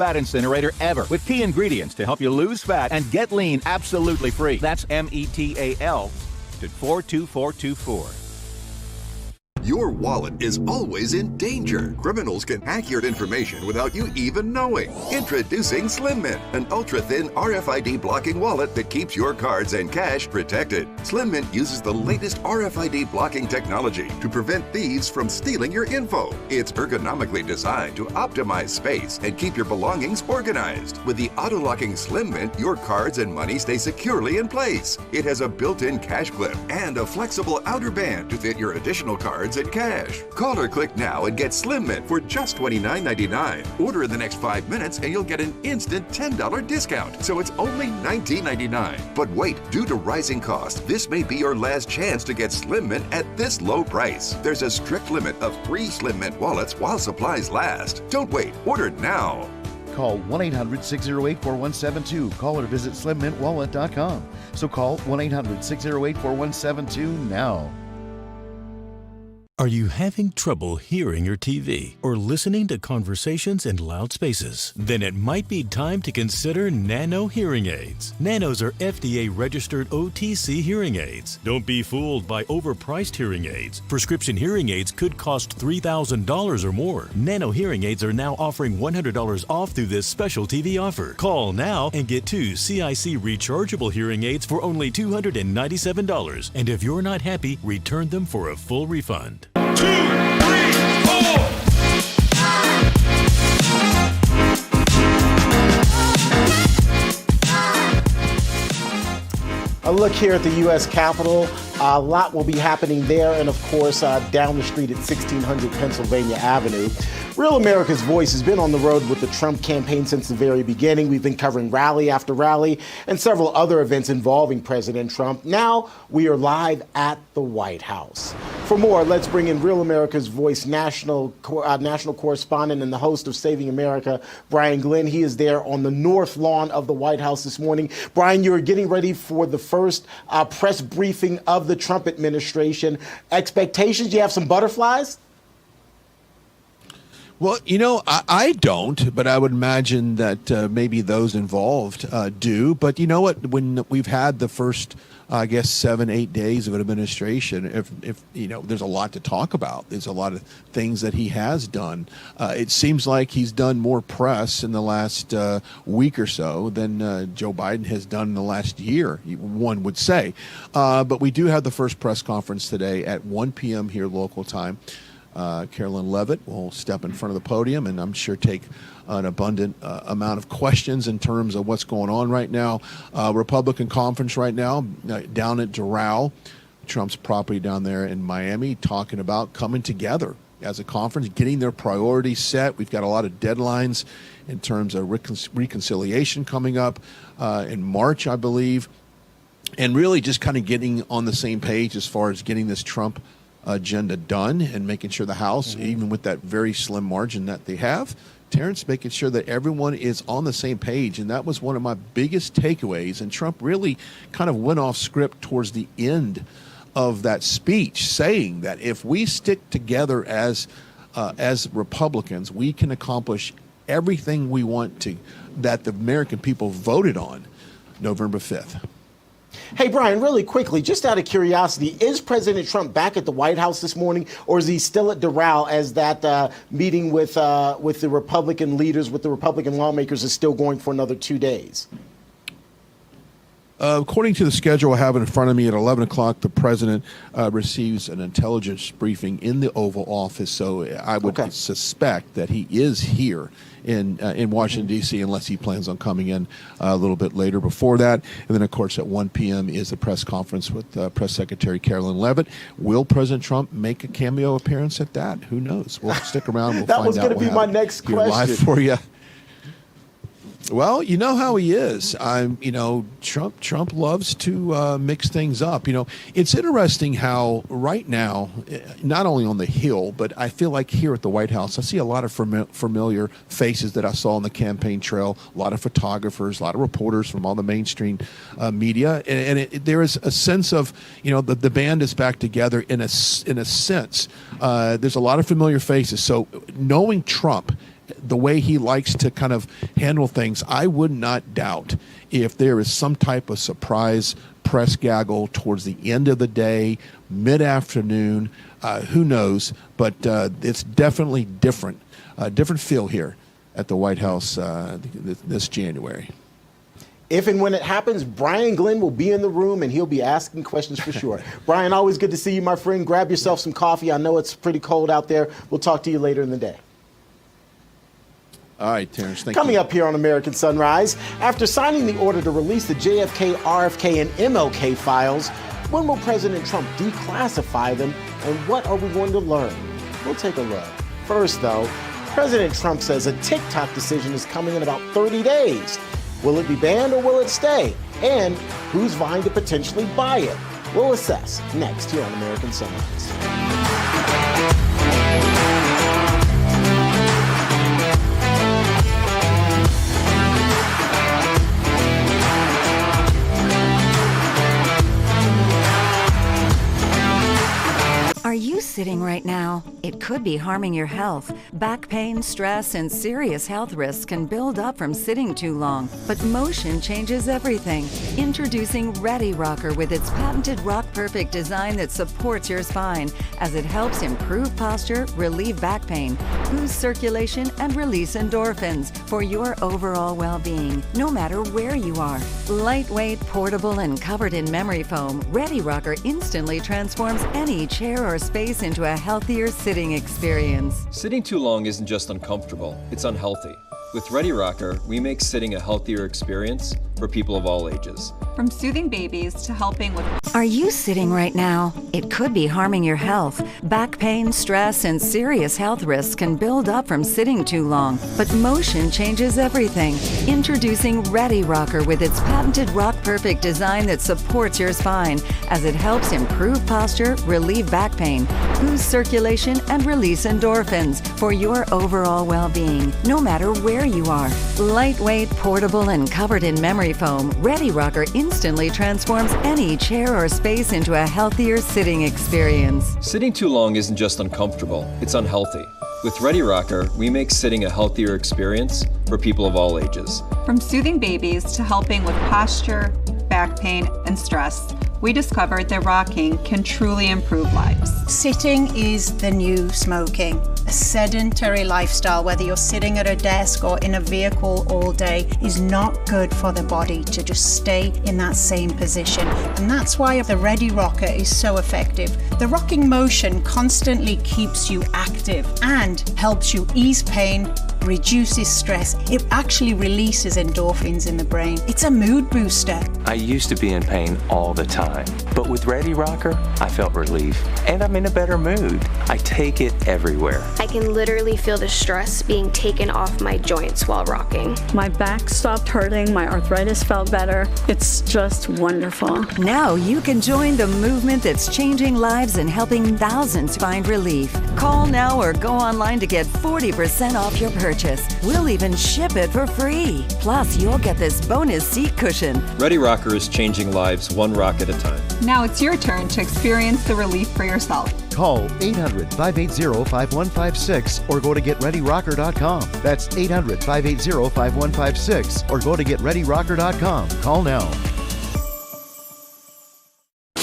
fat incinerator ever with key ingredients to help you lose fat and get lean absolutely free. That's METAL to 42424. Your wallet is always in danger. Criminals can hack your information without you even knowing. Introducing Slim Mint, an ultra-thin RFID blocking wallet that keeps your cards and cash protected. Slim Mint uses the latest RFID blocking technology to prevent thieves from stealing your info. It's ergonomically designed to optimize space and keep your belongings organized. With the auto-locking Slim Mint, your cards and money stay securely in place. It has a built-in cash clip and a flexible outer band to fit your additional cards and cash. Call or click now and get Slim Mint for just $29.99. Order in the next 5 minutes and you'll get an instant $10 discount. So it's only $19.99. But wait, due to rising costs, this may be your last chance to get Slim Mint at this low price. There's a strict limit of 3 Slim Mint wallets while supplies last. Don't wait, order now. Call 1-800-608-4172. Call or visit slimmintwallet.com. So call 1-800-608-4172 now. Are you having trouble hearing your TV or listening to conversations in loud spaces? Then it might be time to consider Nano hearing aids. Nanos are FDA-registered OTC hearing aids. Don't be fooled by overpriced hearing aids. Prescription hearing aids could cost $3,000 or more. Nano hearing aids are now offering $100 off through this special TV offer. Call now and get 2 CIC rechargeable hearing aids for only $297. And if you're not happy, return them for a full refund. 2, 3, 4. A look here at the U.S. Capitol. A lot will be happening there, and of course, down the street at 1600 Pennsylvania Avenue. Real America's Voice has been on the road with the Trump campaign since the very beginning. We've been covering rally after rally and several other events involving President Trump. Now we are live at the White House. For more, let's bring in Real America's Voice national correspondent and the host of Saving America, Brian Glenn. He is there on the north lawn of the White House this morning. Brian, you're getting ready for the first press briefing of the Trump administration. Expectations? You have some butterflies? Well, you know, I don't, but I would imagine that maybe those involved do. But you know what? When we've had the first, 7-8 days of an administration, if you know, there's a lot to talk about. There's a lot of things that he has done. It seems like he's done more press in the last week or so than Joe Biden has done in the last year, one would say. But we do have the first press conference today at 1 p.m. here local time. Carolyn Levitt will step in front of the podium and I'm sure take an abundant amount of questions in terms of what's going on right now. Republican conference right now down at Doral, Trump's property down there in Miami, talking about coming together as a conference, getting their priorities set. We've got a lot of deadlines in terms of reconciliation coming up in March, I believe, and really just kind of getting on the same page as far as getting this Trump agenda done and making sure the House, even with that very slim margin that they have, Terrence, making sure that everyone is on the same page. And that was one of my biggest takeaways. And Trump really kind of went off script towards the end of that speech, saying that if we stick together as Republicans, we can accomplish everything we want to, that the American people voted on November 5th. Hey, Brian, really quickly, just out of curiosity, is President Trump back at the White House this morning, or is he still at Doral as that meeting with the Republican leaders, with the Republican lawmakers, is still going for another 2 days? According to the schedule I have in front of me, at 11 o'clock, the president receives an intelligence briefing in the Oval Office. So I would suspect that he is here in Washington, D.C., unless he plans on coming in a little bit later before that. And then, of course, at 1 p.m. is the press conference with Press Secretary Carolyn Levitt. Will President Trump make a cameo appearance at that? Who knows? We'll stick around. We'll that find was out. Going to be my next question. Live for you. Well, you know how he is. Trump loves to mix things up. You know, it's interesting how right now, not only on the Hill, but I feel like here at the White House, I see a lot of familiar faces that I saw on the campaign trail, a lot of photographers, a lot of reporters from all the mainstream media. And there is a sense of, you know, the band is back together in a sense. There's a lot of familiar faces. So knowing Trump, the way he likes to kind of handle things, I would not doubt if there is some type of surprise press gaggle towards the end of the day, mid-afternoon, who knows, but it's definitely different feel here at the White House this January. If and when it happens, Brian Glenn will be in the room and he'll be asking questions for sure. Brian, always good to see you, my friend. Grab yourself some coffee. I know it's pretty cold out there. We'll talk to you later in the day. All right, Terrence, thank you. Coming up here on American Sunrise, after signing the order to release the JFK, RFK, and MLK files, when will President Trump declassify them, and what are we going to learn? We'll take a look. First, though, President Trump says a TikTok decision is coming in about 30 days. Will it be banned or will it stay? And who's vying to potentially buy it? We'll assess next here on American Sunrise. Are you sitting right now? It could be harming your health. Back pain, stress, and serious health risks can build up from sitting too long. But motion changes everything. Introducing Ready Rocker with its patented Rock Perfect design that supports your spine as it helps improve posture, relieve back pain, boost circulation, and release endorphins for your overall well-being, no matter where you are. Lightweight, portable, and covered in memory foam, Ready Rocker instantly transforms any chair or space into a healthier sitting experience. Sitting too long isn't just uncomfortable, it's unhealthy. With Ready Rocker, we make sitting a healthier experience for people of all ages. From soothing babies to helping with... Are you sitting right now? It could be harming your health. Back pain, stress, and serious health risks can build up from sitting too long. But motion changes everything. Introducing Ready Rocker with its patented Rock Perfect design that supports your spine as it helps improve posture, relieve back pain, boost circulation, and release endorphins for your overall well-being, no matter where you are. Lightweight, portable, and covered in memory foam, Ready Rocker instantly transforms any chair or space into a healthier sitting experience. Sitting too long isn't just uncomfortable, it's unhealthy. With Ready Rocker, we make sitting a healthier experience for people of all ages. From soothing babies to helping with posture, back pain, and stress, we discovered that rocking can truly improve lives. Sitting is the new smoking. A sedentary lifestyle, whether you're sitting at a desk or in a vehicle all day, is not good for the body to just stay in that same position. And that's why the Ready Rocker is so effective. The rocking motion constantly keeps you active and helps you ease pain, reduces stress. It actually releases endorphins in the brain. It's a mood booster. I used to be in pain all the time, but with Ready Rocker, I felt relief and I'm in a better mood. I take it everywhere. I can literally feel the stress being taken off my joints while rocking. My back stopped hurting, my arthritis felt better. It's just wonderful. Now you can join the movement that's changing lives and helping thousands find relief. Call now or go online to get 40% off your purchase. We'll even ship it for free. Plus, you'll get this bonus seat cushion. Ready Rocker is changing lives one rock at a time. Now it's your turn to experience the relief for yourself. Call 800-580-5156 or go to GetReadyRocker.com. That's 800-580-5156 or go to GetReadyRocker.com. Call now.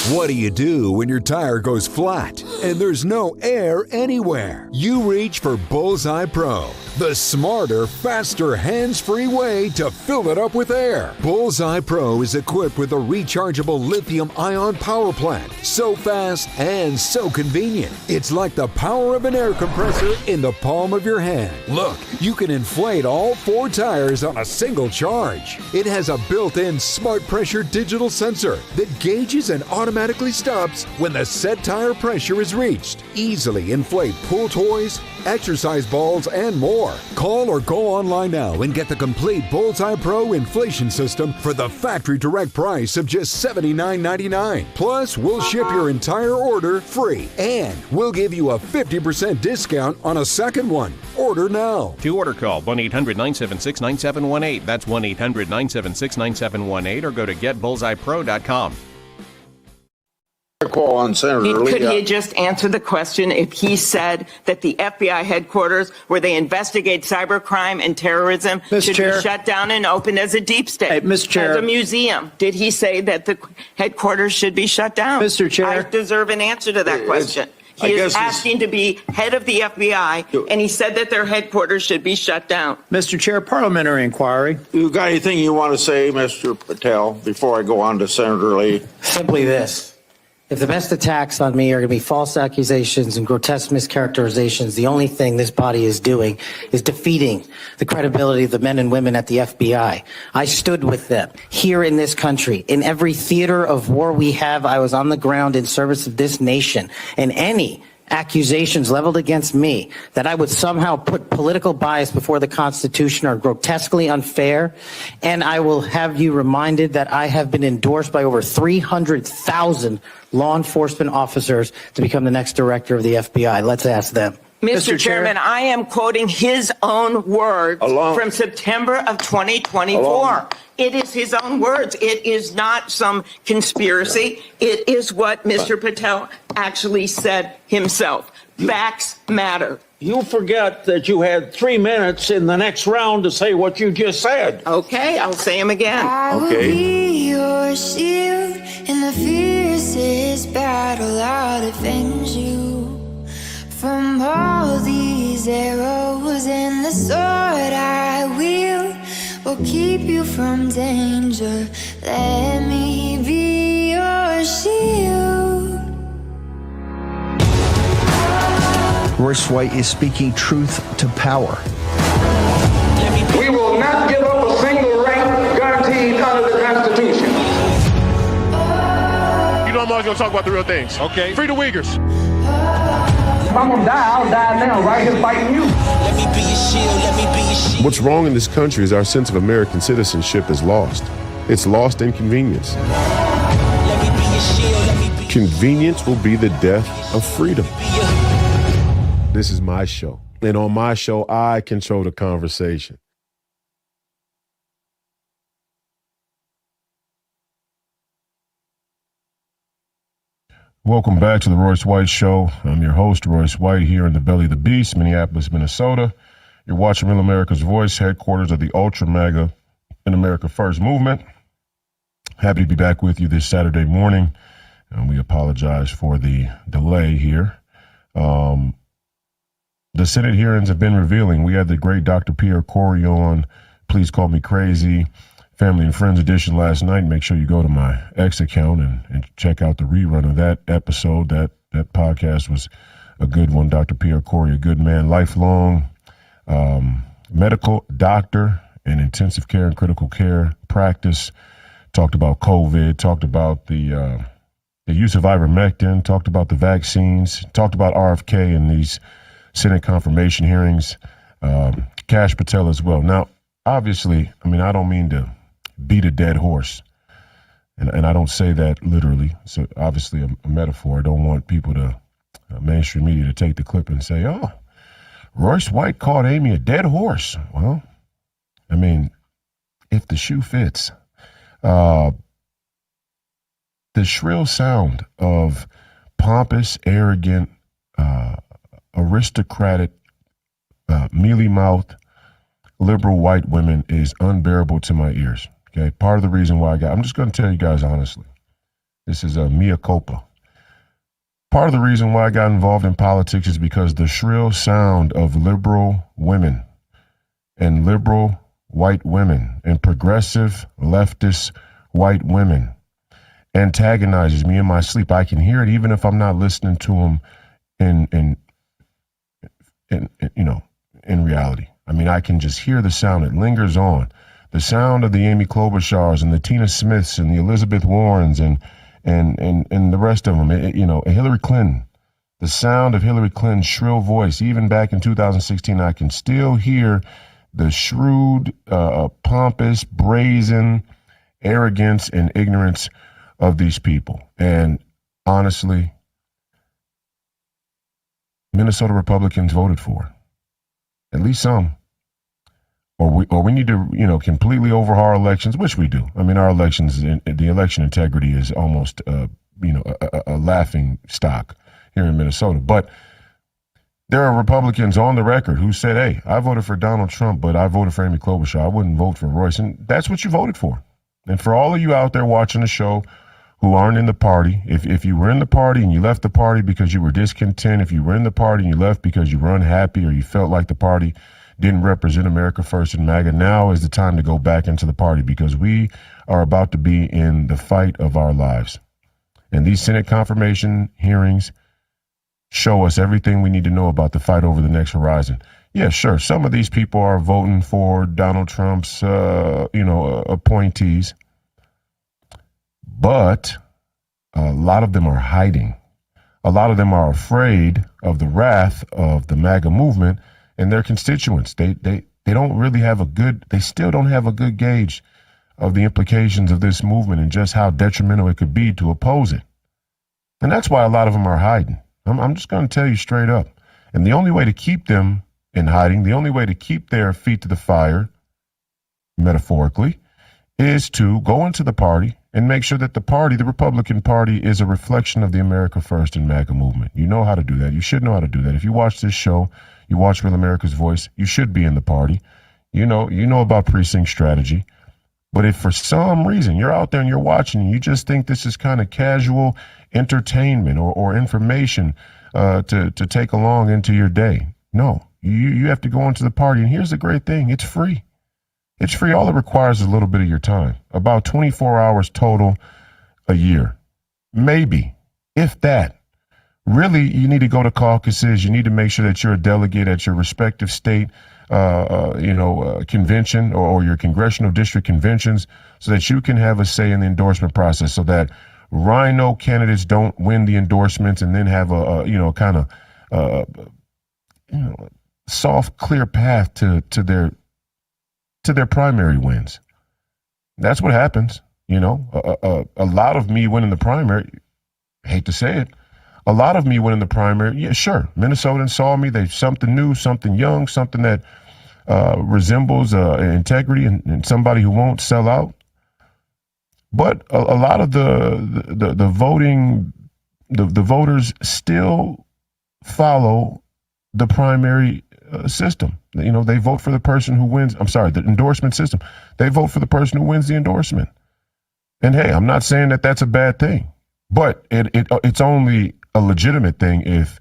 What do you do when your tire goes flat and there's no air anywhere? You reach for Bullseye Pro, the smarter, faster, hands-free way to fill it up with air. Bullseye Pro is equipped with a rechargeable lithium-ion power plant. So fast and so convenient. It's like the power of an air compressor in the palm of your hand. Look, you can inflate all 4 tires on a single charge. It has a built-in smart pressure digital sensor that gauges and automatically stops when the set tire pressure is reached. Easily inflate pool toys, exercise balls, and more. Call or go online now and get the complete Bullseye Pro inflation system for the factory direct price of just $79.99. Plus, we'll ship your entire order free, and we'll give you a 50% discount on a second one. Order now. To order, call 1-800-976-9718. That's 1-800-976-9718 or go to getbullseyepro.com. call on Senator Lee. Could he just answer the question if he said that the FBI headquarters where they investigate cybercrime and terrorism should be shut down and opened as a deep state, as a museum? Did he say that the headquarters should be shut down? Mr. Chair. I deserve an answer to that question. He is asking to be head of the FBI, and he said that their headquarters should be shut down. Mr. Chair, parliamentary inquiry. You got anything you want to say, Mr. Patel, before I go on to Senator Lee? Simply this. If the best attacks on me are going to be false accusations and grotesque mischaracterizations, the only thing this body is doing is defeating the credibility of the men and women at the FBI. I stood with them here in this country. In every theater of war we have, I was on the ground in service of this nation. And any accusations leveled against me that I would somehow put political bias before the Constitution are grotesquely unfair. And I will have you reminded that I have been endorsed by over 300,000 law enforcement officers to become the next director of the FBI. Let's ask them. Mr. Chairman, I am quoting his own words from September of 2024. It is his own words. It is not some conspiracy. It is what Mr. Patel actually said himself. Facts matter. You forget that you had 3 minutes in the next round to say what you just said. Okay, I'll say them again. I will be your shield in the fiercest battle. I'll defend you from all these arrows, and the sword I wield will keep you from danger. Let me be your shield. Royce White is speaking truth to power. We will not give up a single rank guaranteed under the Constitution. You know I'm always going to talk about the real things. Okay. Free the Uyghurs. If I'm going to die, I'll die now, right here fighting you. Let me be your shield, let me be your shield. What's wrong in this country is our sense of American citizenship is lost. It's lost in convenience. Let me be your shield, let me be. Convenience will be the death of freedom. This is my show. And on my show, I control the conversation. Welcome back to the Royce White Show. I'm your host, Royce White, here in the belly of the beast, Minneapolis, Minnesota. You're watching Real America's Voice, headquarters of the Ultra MAGA in America First movement. Happy to be back with you this Saturday morning. And we apologize for the delay here. The Senate hearings have been revealing. We had the great Dr. Pierre Corey on Please Call Me Crazy, Family and Friends edition last night. Make sure you go to my X account and check out the rerun of that episode. That podcast was a good one. Dr. Pierre Corey, a good man, lifelong medical doctor in intensive care and critical care practice. Talked about COVID, talked about the use of ivermectin, talked about the vaccines, talked about RFK and these Senate confirmation hearings, Kash Patel as well. Now, obviously, I mean, I don't mean to beat a dead horse, and I don't say that literally. So obviously a metaphor. I don't want people to, mainstream media to take the clip and say, oh, Royce White called Amy a dead horse. Well, I mean, if the shoe fits, the shrill sound of pompous, arrogant, aristocratic, mealy-mouthed, liberal white women is unbearable to my ears. Okay, part of the reason why I'm just going to tell you guys honestly, this is a mea culpa. Part of the reason why I got involved in politics is because the shrill sound of liberal women and liberal white women and progressive leftist white women antagonizes me in my sleep. I can hear it even if I'm not listening to them in reality. I mean, I can just hear the sound. It lingers on. The sound of the Amy Klobuchars and the Tina Smiths and the Elizabeth Warrens and the rest of them, Hillary Clinton. The sound of Hillary Clinton's shrill voice, even back in 2016, I can still hear the shrewd, pompous, brazen arrogance and ignorance of these people. And honestly, Minnesota Republicans voted for her. At least some. Or we need to, completely overhaul our elections, which we do. I mean, our elections, the election integrity is almost a laughing stock here in Minnesota. But there are Republicans on the record who said, hey, I voted for Donald Trump, but I voted for Amy Klobuchar. I wouldn't vote for Royce. And that's what you voted for. And for all of you out there watching the show who aren't in the party, if you were in the party and you left the party because you were discontent, if you were in the party and you left because you were unhappy or you felt like the party didn't represent America First and MAGA, now is the time to go back into the party, because we are about to be in the fight of our lives. And these Senate confirmation hearings show us everything we need to know about the fight over the next horizon. Yeah, sure, some of these people are voting for Donald Trump's, appointees, but a lot of them are hiding. A lot of them are afraid of the wrath of the MAGA movement and their constituents. They don't really have they still don't have a good gauge of the implications of this movement and just how detrimental it could be to oppose it. And that's why a lot of them are hiding. I'm just going to tell you straight up. And the only way to keep them in hiding, the only way to keep their feet to the fire, metaphorically, is to go into the party and make sure that the party, the Republican Party, is a reflection of the America First and MAGA movement. You know how to do that. You should know how to do that. If you watch this show, you watch Real America's Voice, you should be in the party. You know about precinct strategy. But if for some reason you're out there and you're watching and you just think this is kind of casual entertainment or information to take along into your day, no, you have to go into the party. And here's the great thing. It's free. It's free. All it requires is a little bit of your time, about 24 hours total a year, maybe, if that. Really, you need to go to caucuses. You need to make sure that you're a delegate at your respective state, convention or your congressional district conventions, so that you can have a say in the endorsement process, so that rhino candidates don't win the endorsements and then have a soft, clear path to their primary wins. That's what happens. A lot of me winning the primary, hate to say it, a lot of me winning the primary, yeah, sure. Minnesotans saw me. They something new, something young, something that resembles integrity and somebody who won't sell out. But a lot of the voting, the voters still follow the primary system. They vote for the person who wins. I'm sorry, the endorsement system. They vote for the person who wins the endorsement. And hey, I'm not saying that that's a bad thing, but it's only a legitimate thing if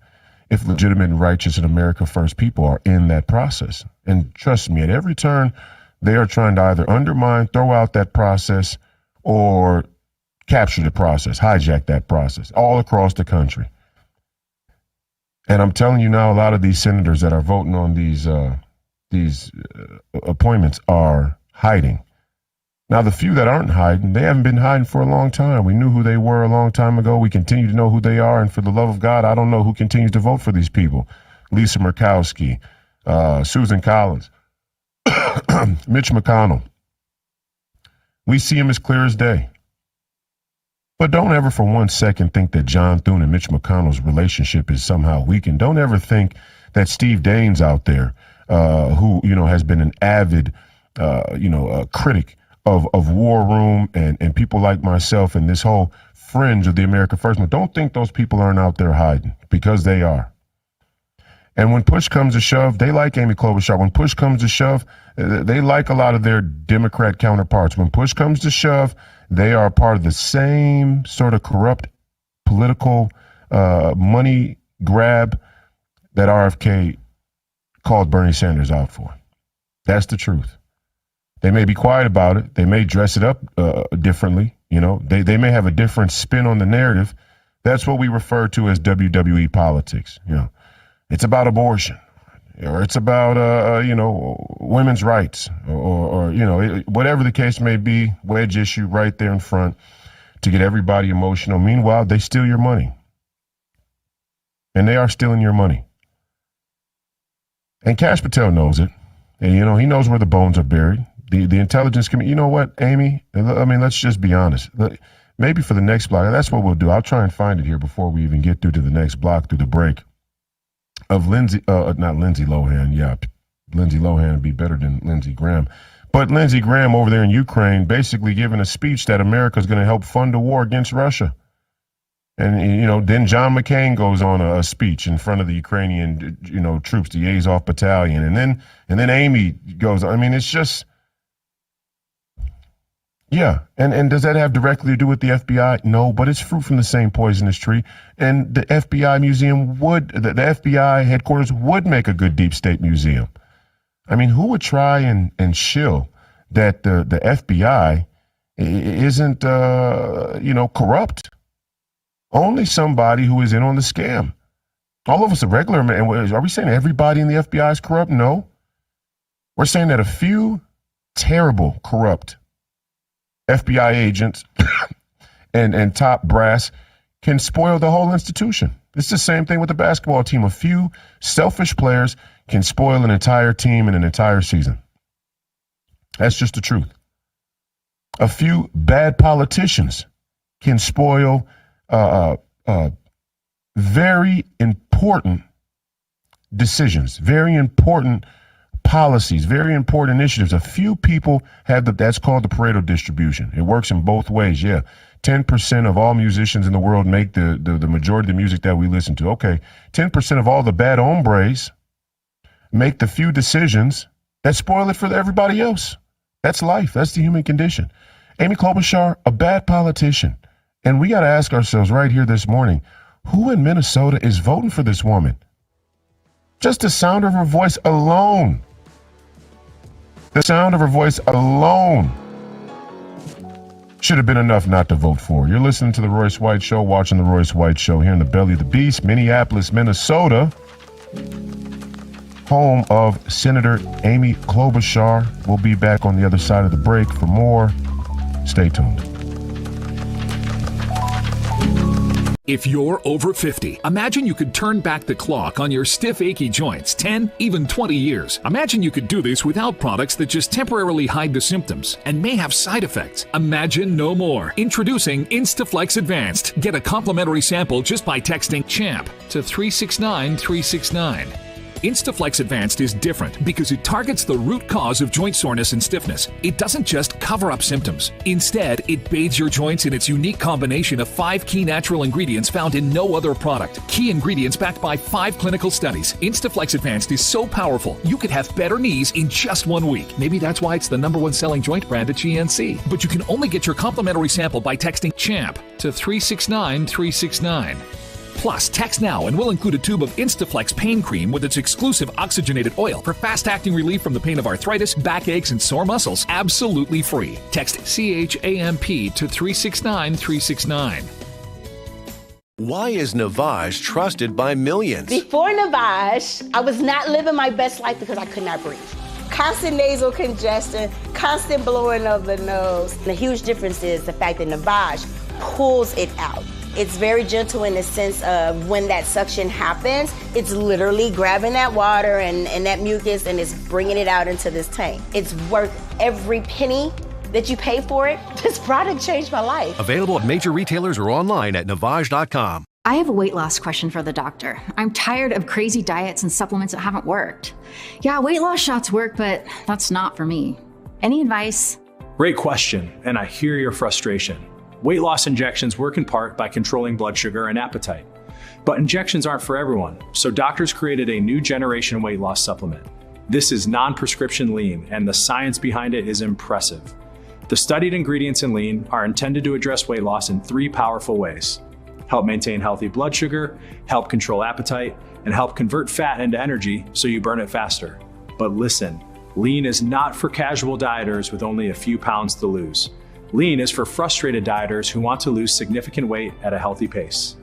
legitimate and righteous and America First people are in that process. And trust me, at every turn, they are trying to either undermine, throw out that process, or capture the process, hijack that process all across the country. And I'm telling you now, a lot of these senators that are voting on these appointments are hiding. Now, the few that aren't hiding, they haven't been hiding for a long time. We knew who they were a long time ago. We continue to know who they are. And for the love of God, I don't know who continues to vote for these people. Lisa Murkowski, Susan Collins, Mitch McConnell. We see him as clear as day. But don't ever for 1 second think that John Thune and Mitch McConnell's relationship is somehow weakened. Don't ever think that Steve Daines out there, who has been an avid, critic of War Room and people like myself and this whole fringe of the America First movement. Don't think those people aren't out there hiding, because they are. And when push comes to shove, they like Amy Klobuchar. When push comes to shove, they like a lot of their Democrat counterparts. When push comes to shove, they are part of the same sort of corrupt political money grab that RFK called Bernie Sanders out for. That's the truth. They may be quiet about it. They may dress it up differently. They may have a different spin on the narrative. That's what we refer to as WWE politics. It's about abortion, or it's about women's rights, or whatever the case may be. Wedge issue right there in front to get everybody emotional. Meanwhile, they steal your money, and they are stealing your money. And Kash Patel knows it, and he knows where the bones are buried. The intelligence committee. You know what, Amy? I mean, let's just be honest. Maybe for the next block, that's what we'll do. I'll try and find it here before we even get through to the next block, through the break. Of Lindsay Lohan. Yeah, Lindsay Lohan would be better than Lindsey Graham. But Lindsey Graham over there in Ukraine basically giving a speech that America is going to help fund a war against Russia. And, then John McCain goes on a speech in front of the Ukrainian, troops, the Azov Battalion. And then Amy goes, it's just, yeah. And does that have directly to do with the FBI? No, but it's fruit from the same poisonous tree. And the FBI museum the FBI headquarters would make a good deep state museum. Who would try and shill that the FBI isn't, corrupt? Only somebody who is in on the scam. All of us are regular men. Are we saying everybody in the FBI is corrupt? No. We're saying that a few terrible, corrupt FBI agents and top brass can spoil the whole institution. It's the same thing with the basketball team. A few selfish players can spoil an entire team and an entire season. That's just the truth. A few bad politicians can spoil very important decisions, very important policies, very important initiatives. A few people have that's called the Pareto distribution. It works in both ways. Yeah. 10% of all musicians in the world make the majority of the music that we listen to. Okay. 10% of all the bad hombres make the few decisions that spoil it for everybody else. That's life. That's the human condition. Amy Klobuchar, a bad politician. And we got to ask ourselves right here this morning, who in Minnesota is voting for this woman? Just the sound of her voice alone. The sound of her voice alone should have been enough not to vote for. You're listening to The Royce White Show, watching The Royce White Show here in the belly of the beast, Minneapolis, Minnesota, home of Senator Amy Klobuchar. We'll be back on the other side of the break for more. Stay tuned. If you're over 50, imagine you could turn back the clock on your stiff, achy joints 10, even 20 years. Imagine you could do this without products that just temporarily hide the symptoms and may have side effects. Imagine no more. Introducing Instaflex Advanced. Get a complimentary sample just by texting CHAMP to 369-369. Instaflex Advanced is different because it targets the root cause of joint soreness and stiffness. It doesn't just cover up symptoms. Instead, it bathes your joints in its unique combination of 5 key natural ingredients found in no other product. Key ingredients backed by 5 clinical studies. Instaflex Advanced is so powerful, you could have better knees in just 1 week. Maybe that's why it's the #1 selling joint brand at GNC. But you can only get your complimentary sample by texting CHAMP to 369-369. Plus, text now and we'll include a tube of Instaflex pain cream with its exclusive oxygenated oil for fast-acting relief from the pain of arthritis, backaches, and sore muscles, absolutely free. Text CHAMP to 369-369. Why is Navage trusted by millions? Before Navage, I was not living my best life because I could not breathe. Constant nasal congestion, constant blowing of the nose. The huge difference is the fact that Navage pulls it out. It's very gentle in the sense of when that suction happens, it's literally grabbing that water and that mucus and it's bringing it out into this tank. It's worth every penny that you pay for it. This product changed my life. Available at major retailers or online at Navage.com. I have a weight loss question for the doctor. I'm tired of crazy diets and supplements that haven't worked. Yeah, weight loss shots work, but that's not for me. Any advice? Great question, and I hear your frustration. Weight loss injections work in part by controlling blood sugar and appetite. But injections aren't for everyone, so doctors created a new generation weight loss supplement. This is non-prescription lean, and the science behind it is impressive. The studied ingredients in lean are intended to address weight loss in 3 powerful ways: help maintain healthy blood sugar, help control appetite, and help convert fat into energy so you burn it faster. But listen, lean is not for casual dieters with only a few pounds to lose. Lean is for frustrated dieters who want to lose significant weight at a healthy pace.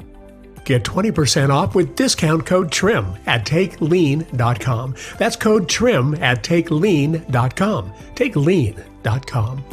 Get 20% off with discount code TRIM at TakeLean.com. That's code TRIM at TakeLean.com. TakeLean.com.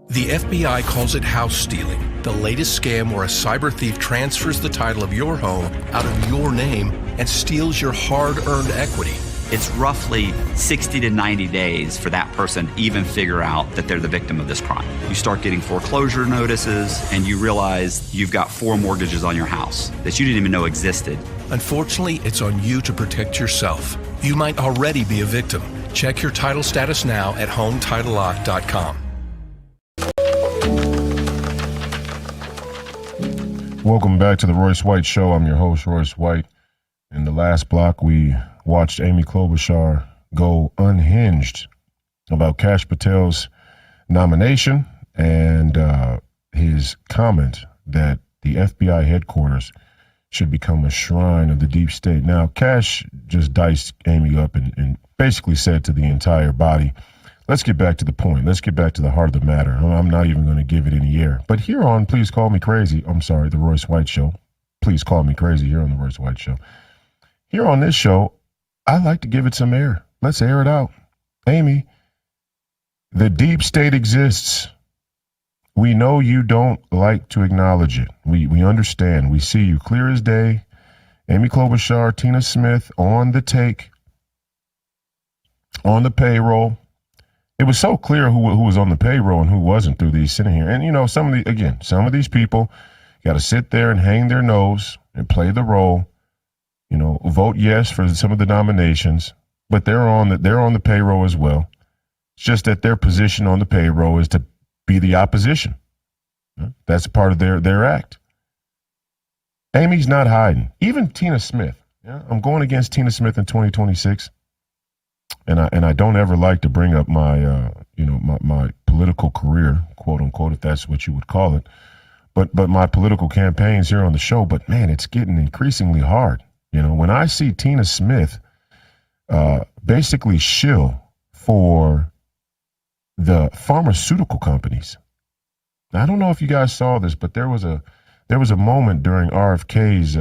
The FBI calls it house stealing, the latest scam where a cyber thief transfers the title of your home out of your name and steals your hard-earned equity. It's roughly 60 to 90 days for that person to even figure out that they're the victim of this crime. You start getting foreclosure notices and you realize you've got 4 mortgages on your house that you didn't even know existed. Unfortunately, it's on you to protect yourself. You might already be a victim. Check your title status now at HomeTitleLock.com. Welcome back to the Royce White Show. I'm your host, Royce White. In the last block, we watched Amy Klobuchar go unhinged about Kash Patel's nomination and his comment that the FBI headquarters should become a shrine of the deep state. Now, Kash just diced Amy up and basically said to the entire body, let's get back to the point. Let's get back to the heart of the matter. I'm not even going to give it any air. But here on Please Call Me Crazy, I'm sorry, the Royce White Show. Please Call Me Crazy here on the Royce White Show. Here on this show, I like to give it some air. Let's air it out. Amy, the deep state exists. We know you don't like to acknowledge it. We understand. We see you clear as day. Amy Klobuchar, Tina Smith on the take, on the payroll. It was so clear who was on the payroll and who wasn't through these sitting here. And, you know, some of these people got to sit there and hang their nose and play the role, you know, vote yes for some of the nominations, but they're on the payroll as well. It's just that their position on the payroll is to be the opposition. That's part of their act. Amy's not hiding. Even Tina Smith. Yeah, I'm going against Tina Smith in 2026. And I don't ever like to bring up my my political career, quote unquote, if that's what you would call it, but my political campaigns here on the show. But man, it's getting increasingly hard. You know, when I see Tina Smith basically shill for the pharmaceutical companies. Now, I don't know if you guys saw this, but there was a moment during RFK's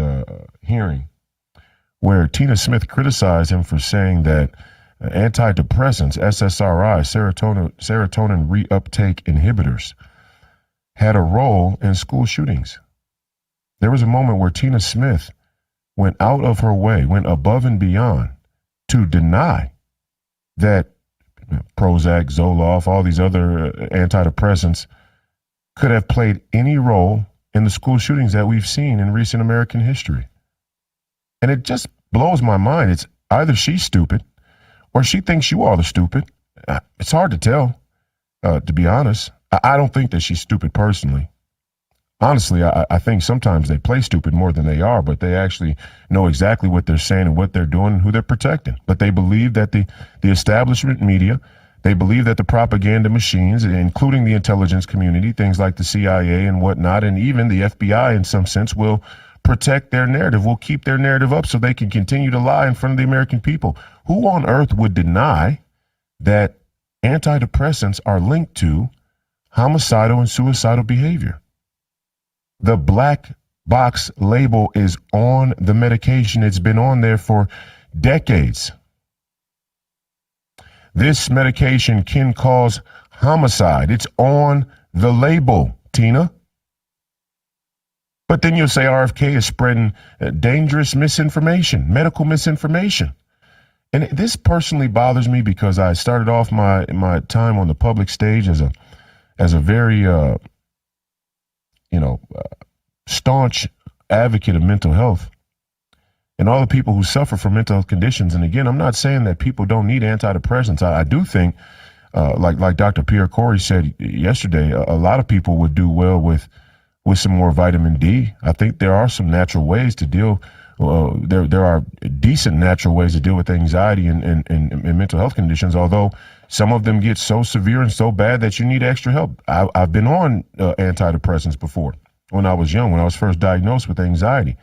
hearing where Tina Smith criticized him for saying that antidepressants, SSRI, serotonin reuptake inhibitors, had a role in school shootings. There was a moment where Tina Smith went out of her way, went above and beyond to deny that Prozac, Zoloft, all these other antidepressants could have played any role in the school shootings that we've seen in recent American history. And it just blows my mind. It's either she's stupid or she thinks you all are stupid. It's hard to tell, to be honest. I don't think that she's stupid personally. Honestly, I think sometimes they play stupid more than they are, but they actually know exactly what they're saying and what they're doing and who they're protecting. But they believe that the establishment media, they believe that the propaganda machines, including the intelligence community, things like the CIA and whatnot, and even the FBI in some sense, will protect their narrative, will keep their narrative up so they can continue to lie in front of the American people. Who on earth would deny that antidepressants are linked to homicidal and suicidal behavior? The black box label is on the medication. It's been on there for decades. This medication can cause homicide. It's on the label, Tina. But then you'll say RFK is spreading dangerous misinformation, medical misinformation. And this personally bothers me because I started off my time on the public stage as a very staunch advocate of mental health and all the people who suffer from mental health conditions. And again, I'm not saying that people don't need antidepressants. I do think, like Dr. Pierre Corey said yesterday, a lot of people would do well with some more vitamin D. I think there are some natural ways to deal. There are decent natural ways to deal with anxiety and mental health conditions, although some of them get so severe and so bad that you need extra help. I've been on antidepressants before when I was young, when I was first diagnosed with anxiety.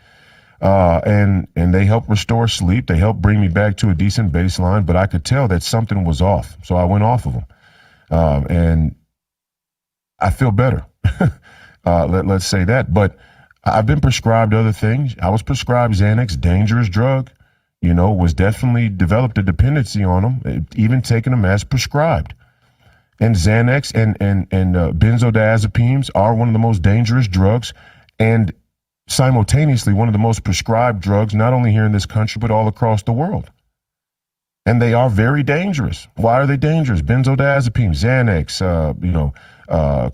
And they help restore sleep. They help bring me back to a decent baseline, but I could tell that something was off. So I went off of them. And I feel better. Let's say that. But I've been prescribed other things. I was prescribed Xanax, dangerous drug, was definitely developed a dependency on them, even taking them as prescribed. And Xanax and benzodiazepines are one of the most dangerous drugs and simultaneously one of the most prescribed drugs, not only here in this country, but all across the world. And they are very dangerous. Why are they dangerous? Benzodiazepines, Xanax,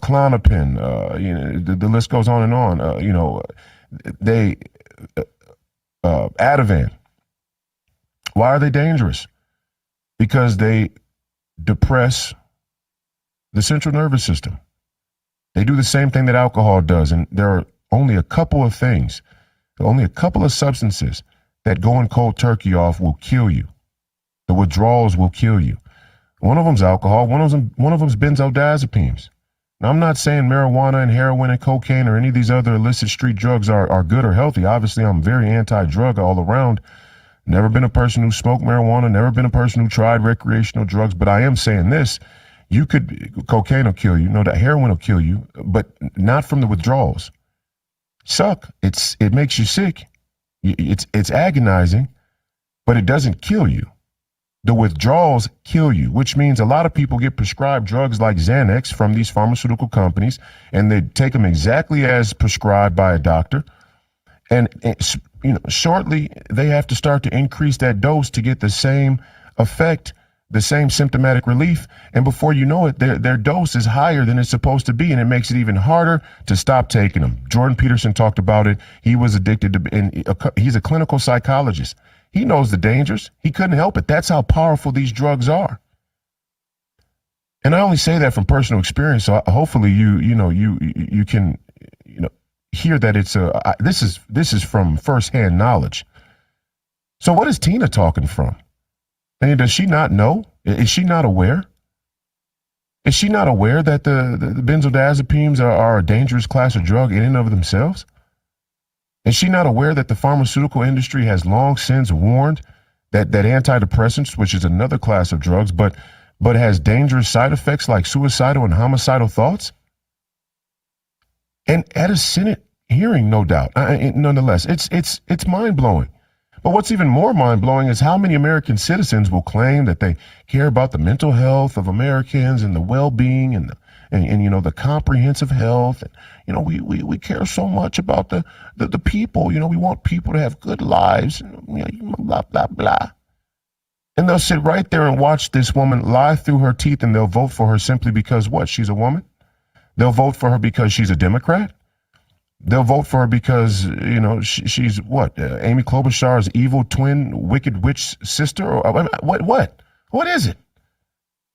Klonopin, the list goes on and on. Ativan. Why are they dangerous? because they depress the central nervous system. They do the same thing that alcohol does, and there are only a couple of things, only a couple of substances that going cold turkey off will kill you. The withdrawals will kill you. One of them's alcohol. One of them's benzodiazepines. Now, I'm not saying marijuana and heroin and cocaine or any of these other illicit street drugs are good or healthy. Obviously, I'm very anti-drug all around. Never been a person who smoked marijuana, never been a person who tried recreational drugs, but I am saying this. Cocaine will kill you. No, that heroin will kill you, but not from the withdrawals. Suck. It makes you sick. It's agonizing, but it doesn't kill you. The withdrawals kill you, which means a lot of people get prescribed drugs like Xanax from these pharmaceutical companies, and they take them exactly as prescribed by a doctor. And shortly they have to start to increase that dose to get the same effect, the same symptomatic relief. And before you know it, their dose is higher than it's supposed to be, and it makes it even harder to stop taking them. Jordan Peterson talked about it. He was addicted to, and he's a clinical psychologist. He knows the dangers. He couldn't help it. That's how powerful these drugs are. And I only say that from personal experience. So hopefully you can hear that it's this is from firsthand knowledge. So what is Tina talking from? I mean, does she not know? Is she not aware? Is she not aware that the benzodiazepines are a dangerous class of drug in and of themselves? Is she not aware that the pharmaceutical industry has long since warned that antidepressants, which is another class of drugs, but has dangerous side effects like suicidal and homicidal thoughts? And at a Senate hearing, no doubt, nonetheless, it's mind-blowing. But what's even more mind-blowing is how many American citizens will claim that they care about the mental health of Americans and the well-being and the comprehensive health. And, we care so much about the people. We want people to have good lives. Blah, blah, blah. And they'll sit right there and watch this woman lie through her teeth, and they'll vote for her simply because what? She's a woman? They'll vote for her because she's a Democrat? They'll vote for her because, she's what? Amy Klobuchar's evil twin, wicked witch sister? Or what? What is it?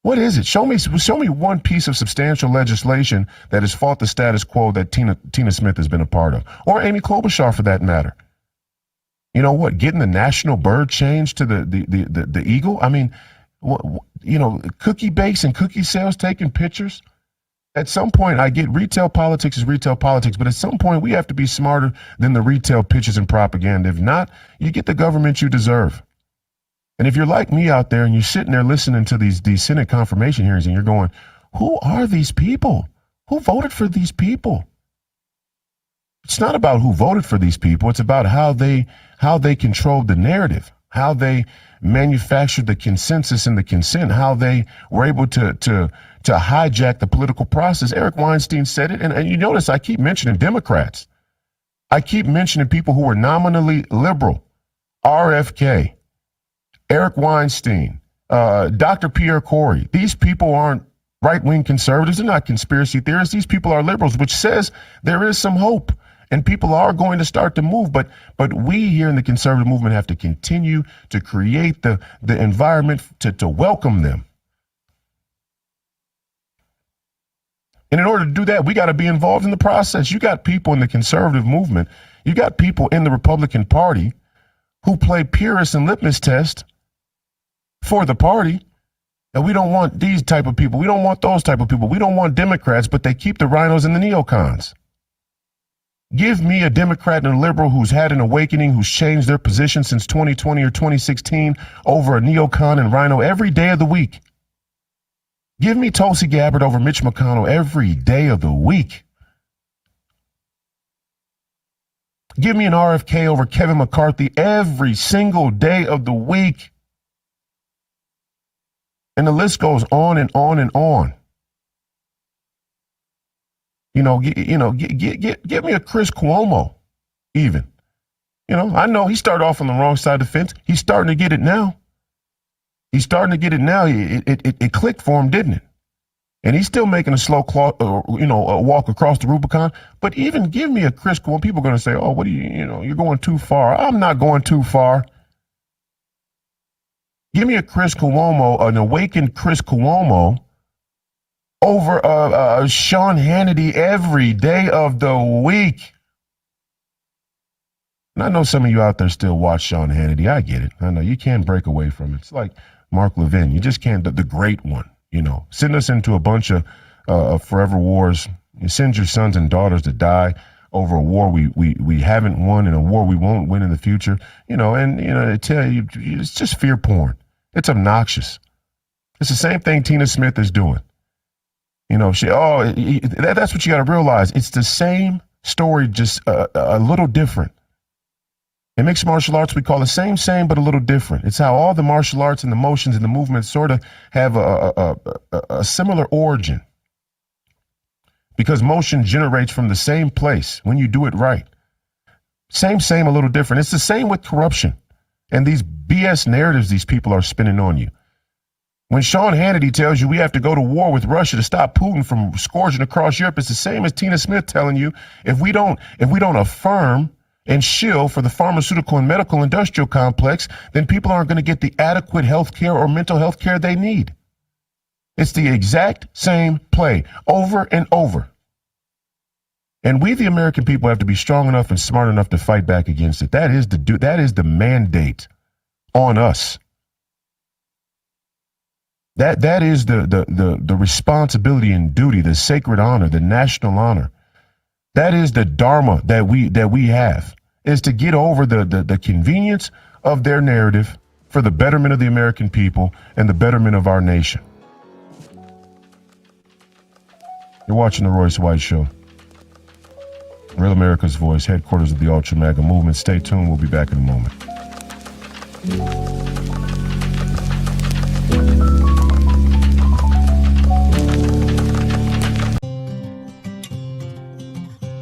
What is it? Show me one piece of substantial legislation that has fought the status quo that Tina Smith has been a part of, or Amy Klobuchar for that matter. You know what? Getting the national bird changed to the eagle. I mean, cookie bakes and cookie sales, taking pictures. At some point, I get retail politics is retail politics, but at some point we have to be smarter than the retail pitches and propaganda. If not, you get the government you deserve. And if you're like me out there and you're sitting there listening to these Senate confirmation hearings and you're going, who are these people? Who voted for these people? It's not about who voted for these people. It's about how they controlled the narrative, how they manufactured the consensus and the consent, how they were able to hijack the political process. Eric Weinstein said it. And you notice I keep mentioning Democrats. I keep mentioning people who were nominally liberal. RFK, Eric Weinstein, Dr. Pierre Corey. These people aren't right-wing conservatives. They're not conspiracy theorists. These people are liberals, which says there is some hope. And people are going to start to move, but we here in the conservative movement have to continue to create the environment to welcome them. And in order to do that, we got to be involved in the process. You got people in the conservative movement, you got people in the Republican Party who play purist and litmus test for the party. And we don't want these type of people. We don't want those type of people. We don't want Democrats, but they keep the rhinos and the neocons. Give me a Democrat and a liberal who's had an awakening, who's changed their position since 2020 or 2016 over a neocon and rhino every day of the week. Give me Tulsi Gabbard over Mitch McConnell every day of the week. Give me an RFK over Kevin McCarthy every single day of the week. And the list goes on and on and on. Give me a Chris Cuomo, even. I know he started off on the wrong side of the fence. He's starting to get it now. It clicked for him, didn't it? And he's still making a slow walk across the Rubicon. But even give me a Chris Cuomo. People are going to say, "Oh, what do you're going too far." I'm not going too far. Give me a Chris Cuomo, an awakened Chris Cuomo, over Sean Hannity every day of the week. And I know some of you out there still watch Sean Hannity. I get it. I know you can't break away from it. It's like Mark Levin. You just can't, the great one, you know. Send us into a bunch of forever wars. You send your sons and daughters to die over a war we haven't won and a war we won't win in the future. You know, and, you know, I tell you, it's just fear porn. It's obnoxious. It's the same thing Tina Smith is doing. You know, that's what you got to realize. It's the same story, just a little different. In mixed martial arts, we call it same, but a little different. It's how all the martial arts and the motions and the movements sort of have a similar origin. Because motion generates from the same place when you do it right. Same, a little different. It's the same with corruption and these BS narratives these people are spinning on you. When Sean Hannity tells you we have to go to war with Russia to stop Putin from scourging across Europe, it's the same as Tina Smith telling you if we don't affirm and shill for the pharmaceutical and medical industrial complex, then people aren't going to get the adequate health care or mental health care they need. It's the exact same play over and over. And we, the American people, have to be strong enough and smart enough to fight back against it. That is the mandate on us. That is the responsibility and duty, the sacred honor, the national honor. That is the dharma that we have, is to get over the convenience of their narrative for the betterment of the American people and the betterment of our nation. You're watching The Royce White Show. Real America's Voice, headquarters of the Ultra MAGA movement. Stay tuned. We'll be back in a moment.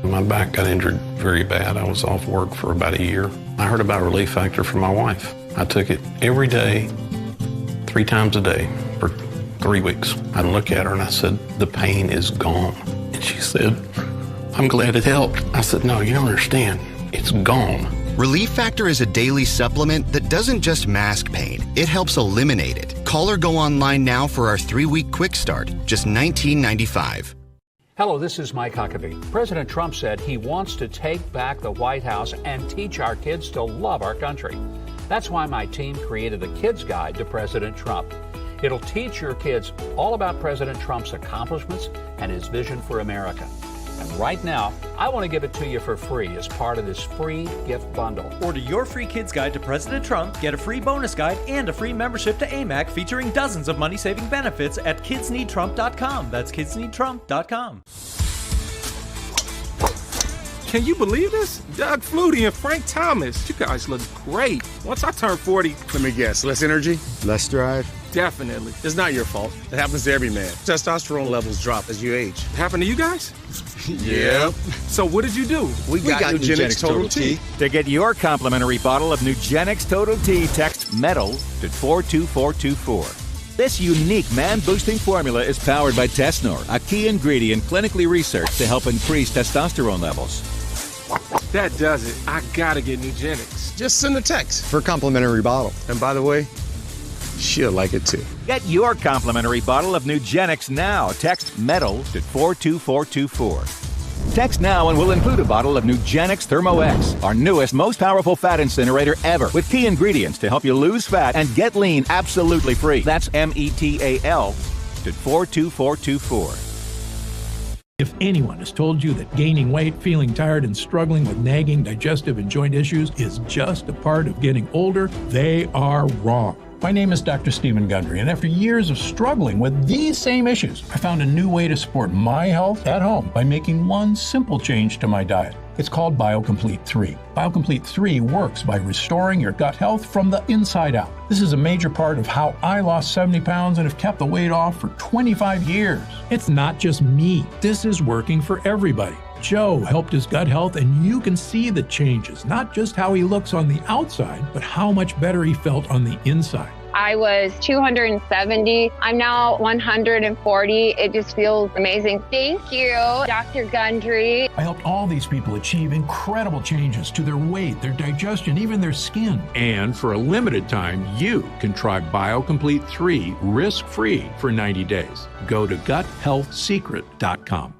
My back got injured very bad. I was off work for about a year. I heard about Relief Factor from my wife. I took it every day, 3 times a day for 3 weeks. I'd look at her and I said, the pain is gone. And she said, I'm glad it helped. I said, no, you don't understand. It's gone. Relief Factor is a daily supplement that doesn't just mask pain, it helps eliminate it. Call or go online now for our 3-week quick start, just $19.95. Hello, this is Mike Huckabee. President Trump said he wants to take back the White House and teach our kids to love our country. That's why my team created the Kids Guide to President Trump. It'll teach your kids all about President Trump's accomplishments and his vision for America. And right now, I want to give it to you for free as part of this free gift bundle. Order your free Kids Guide to President Trump, get a free bonus guide, and a free membership to AMAC featuring dozens of money-saving benefits at kidsneedtrump.com. That's kidsneedtrump.com. Can you believe this? Doug Flutie and Frank Thomas. You guys look great. Once I turn 40... Let me guess, less energy? Less drive? Definitely. It's not your fault. It happens to every man. Testosterone levels drop as you age. Happened to you guys? Yep. So what did you do? We got Nugenix Total T. To get your complimentary bottle of Nugenix Total T, text METAL to 42424. This unique man-boosting formula is powered by Tesnor, a key ingredient clinically researched to help increase testosterone levels. That does it. I gotta get Nugenix. Just send a text for a complimentary bottle. And by the way, she'll like it too. Get your complimentary bottle of Nugenix now. Text METAL to 42424. Text now and we'll include a bottle of Nugenix Thermo X, our newest, most powerful fat incinerator ever, with key ingredients to help you lose fat and get lean absolutely free. That's METAL to 42424. If anyone has told you that gaining weight, feeling tired, and struggling with nagging digestive and joint issues is just a part of getting older, they are wrong. My name is Dr. Stephen Gundry, and after years of struggling with these same issues, I found a new way to support my health at home by making one simple change to my diet. It's called BioComplete 3. BioComplete 3 works by restoring your gut health from the inside out. This is a major part of how I lost 70 pounds and have kept the weight off for 25 years. It's not just me. This is working for everybody. Joe helped his gut health, and you can see the changes, not just how he looks on the outside, but how much better he felt on the inside. I was 270. I'm now 140. It just feels amazing. Thank you, Dr. Gundry. I helped all these people achieve incredible changes to their weight, their digestion, even their skin. And for a limited time, you can try BioComplete 3 risk-free for 90 days. Go to guthealthsecret.com.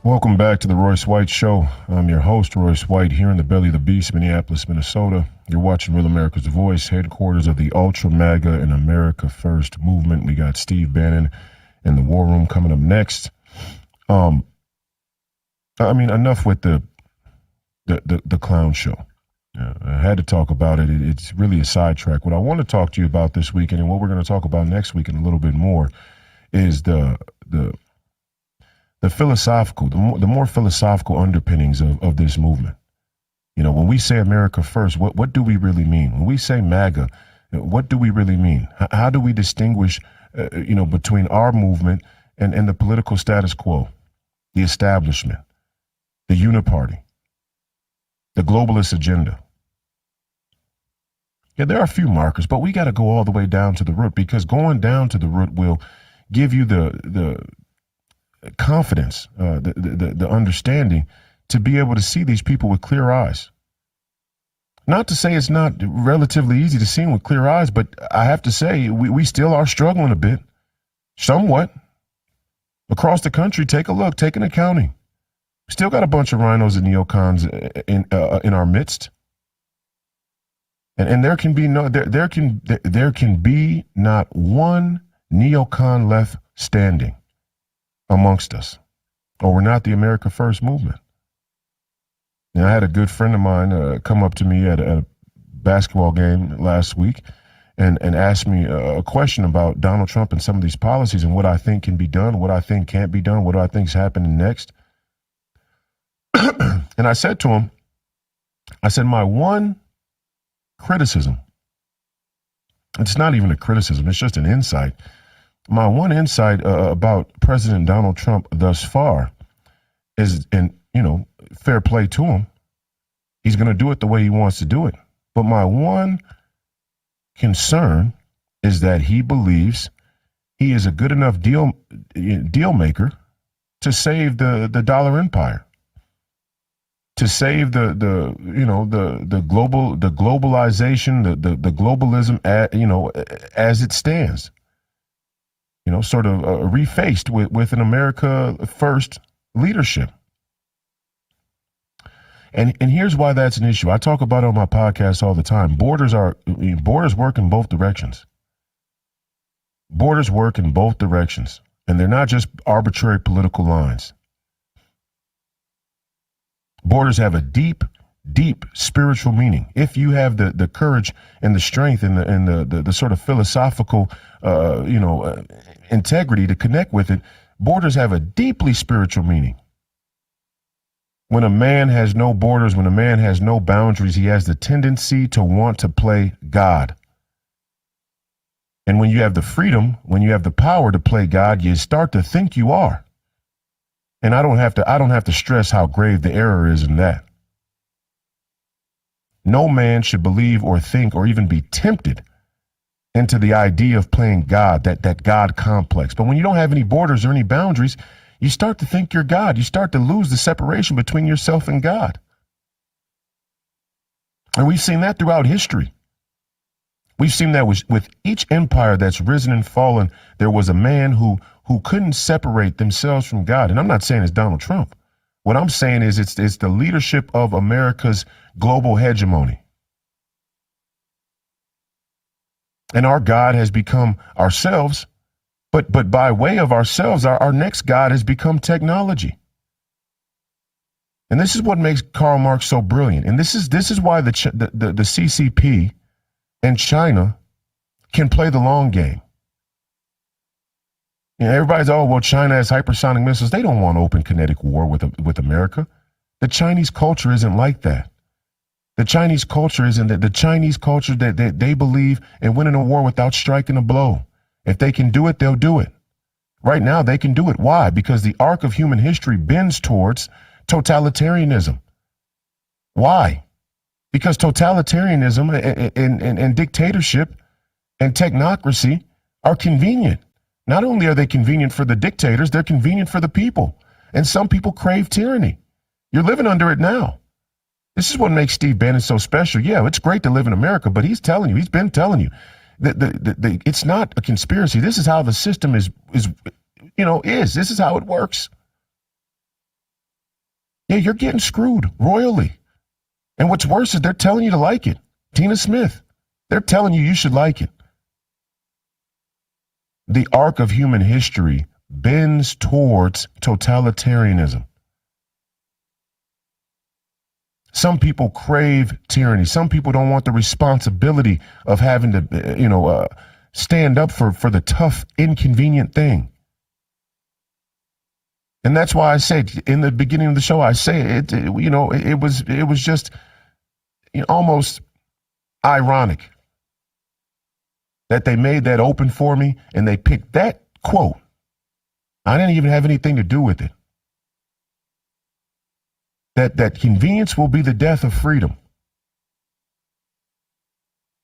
Welcome back to the Royce White Show. I'm your host, Royce White, here in the belly of the beast, Minneapolis, Minnesota. You're watching Real America's Voice, headquarters of the Ultra MAGA and America First movement. We got Steve Bannon in the War Room coming up next. Enough with the clown show. I had to talk about it. It's really a sidetrack. What I want to talk to you about this weekend, and what we're going to talk about next week and a little bit more, is the philosophical, the more philosophical underpinnings of this movement. You know, when we say America First, what do we really mean? When we say MAGA, what do we really mean? How do we distinguish, between our movement and the political status quo, the establishment, the uniparty, the globalist agenda? Yeah, there are a few markers, but we got to go all the way down to the root, because going down to the root will give you the confidence, the understanding to be able to see these people with clear eyes. Not to say it's not relatively easy to see them with clear eyes, but I have to say we still are struggling a bit, somewhat. Across the country, take a look, take an accounting. Still got a bunch of rhinos and neocons in our midst, and there can be not one neocon left standing amongst us, or we're not the America First movement. And I had a good friend of mine come up to me at a basketball game last week and ask me a question about Donald Trump and some of these policies and what I think can be done, what I think can't be done, what do I think is happening next. And I said to him, my one criticism, it's not even a criticism, it's just an insight. My one insight about President Donald Trump thus far is, and fair play to him, he's going to do it the way he wants to do it. But my one concern is that he believes he is a good enough deal maker to save the dollar empire, to save the globalization, the globalism, as it stands. Sort of refaced with an America First leadership. And here's why that's an issue. I talk about it on my podcast all the time. Borders work in both directions. Borders work in both directions, and they're not just arbitrary political lines. Borders have a deep spiritual meaning. If you have the courage and the strength and the sort of philosophical, integrity to connect with it, borders have a deeply spiritual meaning. When a man has no borders, when a man has no boundaries, he has the tendency to want to play God. And when you have the freedom, when you have the power to play God, you start to think you are. And I don't have to stress how grave the error is in that. No man should believe or think or even be tempted into the idea of playing God, that God complex. But when you don't have any borders or any boundaries, you start to think you're God. You start to lose the separation between yourself and God. And we've seen that throughout history. We've seen that with each empire that's risen and fallen. There was a man who couldn't separate themselves from God. And I'm not saying it's Donald Trump. What I'm saying is it's the leadership of America's global hegemony. And our God has become ourselves, but by way of ourselves, our next God has become technology. And this is what makes Karl Marx so brilliant. And this is why the CCP and China can play the long game. Everybody's, China has hypersonic missiles. They don't want open kinetic war with America. The Chinese culture isn't like that. The Chinese culture isn't that. The Chinese culture that they believe in winning a war without striking a blow. If they can do it, they'll do it. Right now, they can do it. Why? Because the arc of human history bends towards totalitarianism. Why? Because totalitarianism and dictatorship and technocracy are convenient. Not only are they convenient for the dictators, they're convenient for the people. And some people crave tyranny. You're living under it now. This is what makes Steve Bannon so special. Yeah, it's great to live in America, but he's been telling you that it's not a conspiracy. This is how the system is. This is how it works. Yeah, you're getting screwed royally. And what's worse is they're telling you to like it. Tina Smith, they're telling you should like it. The arc of human history bends towards totalitarianism. Some people crave tyranny. Some people don't want the responsibility of having to, stand up for the tough, inconvenient thing. And that's why I said in the beginning of the show, it was just almost ironic that they made that open for me and they picked that quote. I didn't even have anything to do with it. That convenience will be the death of freedom.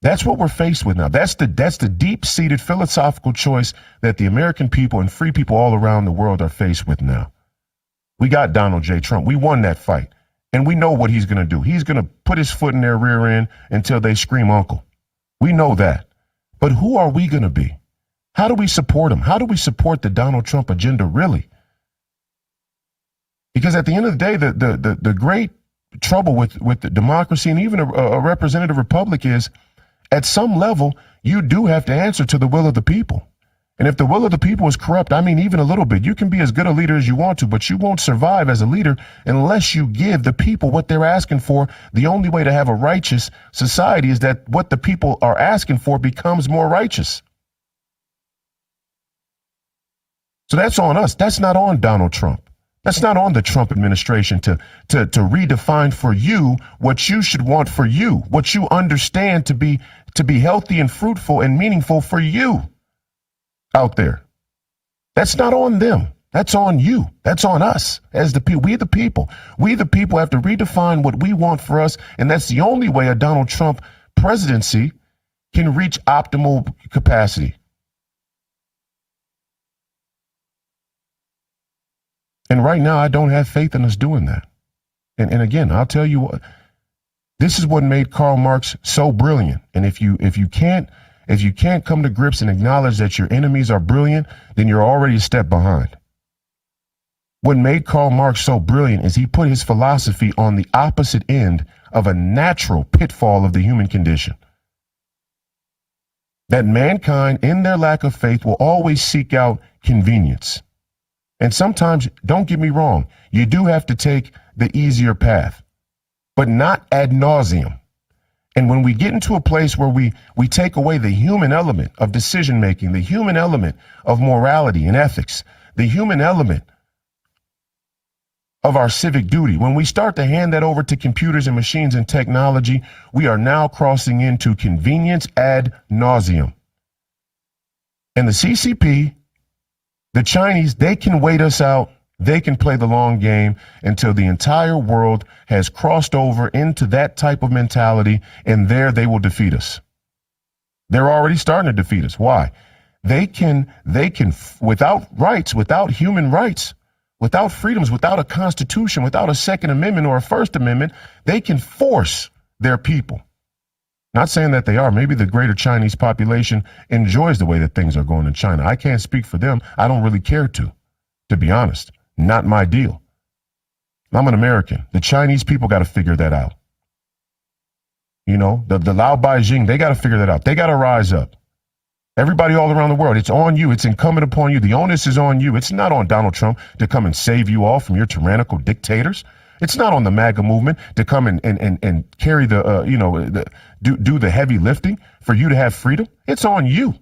That's what we're faced with now. That's the deep-seated philosophical choice that the American people and free people all around the world are faced with now. We got Donald J. Trump. We won that fight. And we know what he's going to do. He's going to put his foot in their rear end until they scream uncle. We know that. But who are we going to be? How do we support him? How do we support the Donald Trump agenda really? Because at the end of the day, the great trouble with the democracy and even a representative republic is, at some level, you do have to answer to the will of the people. And if the will of the people is corrupt, I mean, even a little bit, you can be as good a leader as you want to, but you won't survive as a leader unless you give the people what they're asking for. The only way to have a righteous society is that what the people are asking for becomes more righteous. So that's on us. That's not on Donald Trump. That's not on the Trump administration to redefine for you what you should want for you, what you understand to be healthy and fruitful and meaningful for you out there. That's not on them. That's on you. That's on us as the people. We the people. We the people have to redefine what we want for us, and that's the only way a Donald Trump presidency can reach optimal capacity. And right now, I don't have faith in us doing that. And again, I'll tell you what, this is what made Karl Marx so brilliant. And if you can't come to grips and acknowledge that your enemies are brilliant, then you're already a step behind. What made Karl Marx so brilliant is he put his philosophy on the opposite end of a natural pitfall of the human condition. That mankind, in their lack of faith, will always seek out convenience. And sometimes, don't get me wrong, you do have to take the easier path, but not ad nauseum. And when we get into a place where we take away the human element of decision making, the human element of morality and ethics, the human element of our civic duty, when we start to hand that over to computers and machines and technology, we are now crossing into convenience ad nauseum. And the CCP, the Chinese, they can wait us out. They can play the long game until the entire world has crossed over into that type of mentality, and there they will defeat us. They're already starting to defeat us. Why? They can, without rights, without human rights, without freedoms, without a constitution, without a Second Amendment or a First Amendment, they can force their people. Not saying that they are. Maybe the greater Chinese population enjoys the way that things are going in China. I can't speak for them. I don't really care to be honest. Not my deal. I'm an American. The Chinese people got to figure that out. You know, the Lao Beijing, they got to figure that out. They got to rise up. Everybody all around the world, it's on you. It's incumbent upon you. The onus is on you. It's not on Donald Trump to come and save you all from your tyrannical dictators. It's not on the MAGA movement to come and carry do the heavy lifting for you to have freedom. It's on you.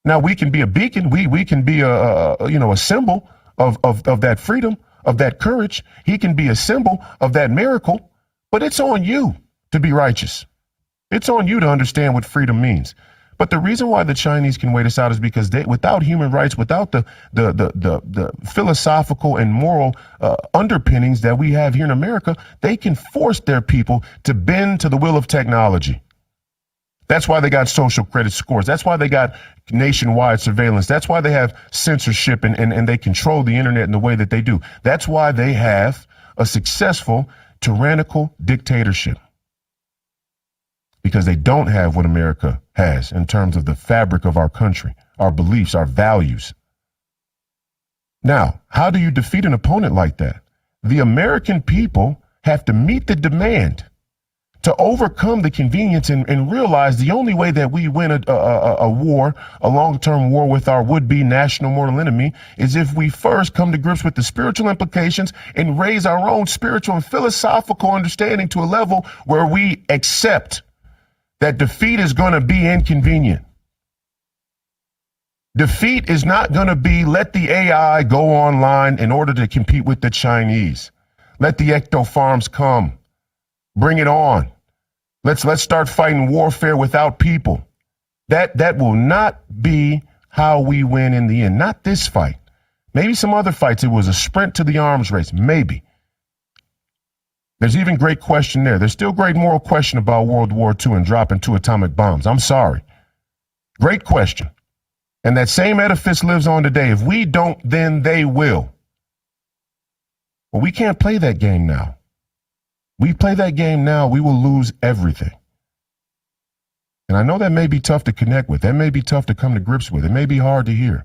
Now we can be a beacon. We can be a symbol of that freedom, of that courage. He can be a symbol of that miracle, but it's on you to be righteous. It's on you to understand what freedom means. But the reason why the Chinese can wait us out is because they, without human rights, without the philosophical and moral underpinnings that we have here in America, they can force their people to bend to the will of technology. That's why they got social credit scores. That's why they got nationwide surveillance. That's why they have censorship and they control the internet in the way that they do. That's why they have a successful tyrannical dictatorship. Because they don't have what America has in terms of the fabric of our country, our beliefs, our values. Now, how do you defeat an opponent like that? The American people have to meet the demand to overcome the convenience and realize the only way that we win a war, a long-term war with our would-be national mortal enemy, is if we first come to grips with the spiritual implications and raise our own spiritual and philosophical understanding to a level where we accept that defeat is going to be inconvenient. Defeat is not going to be let the AI go online in order to compete with the Chinese. Let the ecto farms come. Bring it on. Let's start fighting warfare without people. That will not be how we win in the end. Not this fight. Maybe some other fights. It was a sprint to the arms race. Maybe. There's even great question there. There's still great moral question about World War II and dropping 2 atomic bombs. I'm sorry. Great question. And that same edifice lives on today. If we don't, then they will. Well, we can't play that game now. We play that game now, we will lose everything. And I know that may be tough to connect with. That may be tough to come to grips with. It may be hard to hear.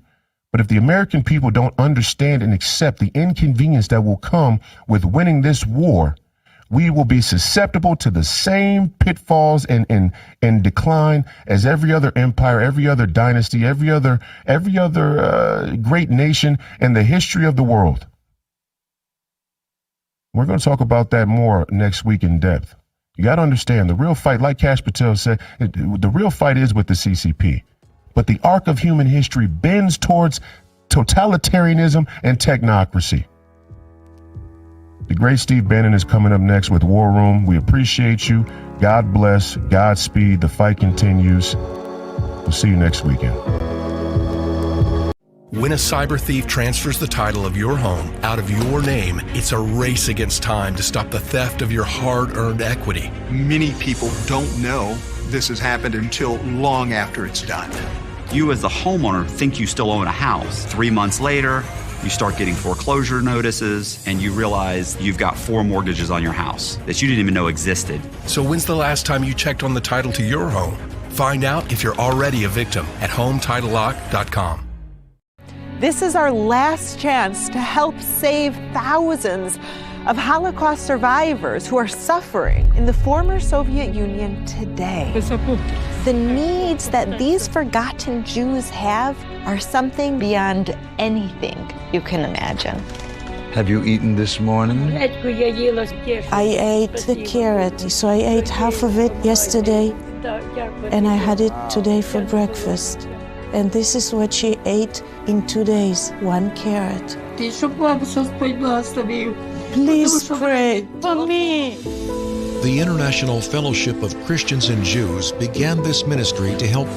But if the American people don't understand and accept the inconvenience that will come with winning this war, we will be susceptible to the same pitfalls and decline as every other empire, every other dynasty, every other great nation in the history of the world. We're going to talk about that more next week in depth. You got to understand the real fight, like Kash Patel said, the real fight is with the CCP. But the arc of human history bends towards totalitarianism and technocracy. The great Steve Bannon is coming up next with War Room. We appreciate you. God bless. Godspeed. The fight continues. We'll see you next weekend. When a cyber thief transfers the title of your home out of your name, it's a race against time to stop the theft of your hard-earned equity. Many people don't know this has happened until long after it's done. You as the homeowner think you still own a house. 3 months later, you start getting foreclosure notices and you realize you've got 4 mortgages on your house that you didn't even know existed. So when's the last time you checked on the title to your home? Find out if you're already a victim at HomeTitleLock.com. This is our last chance to help save thousands of Holocaust survivors who are suffering in the former Soviet Union today. The needs that these forgotten Jews have are something beyond anything you can imagine. Have you eaten this morning? I ate the carrot, so I ate half of it yesterday, and I had it today for breakfast. And this is what she ate in 2 days, 1 carrot. Please pray for me. The International Fellowship of Christians and Jews began this ministry to help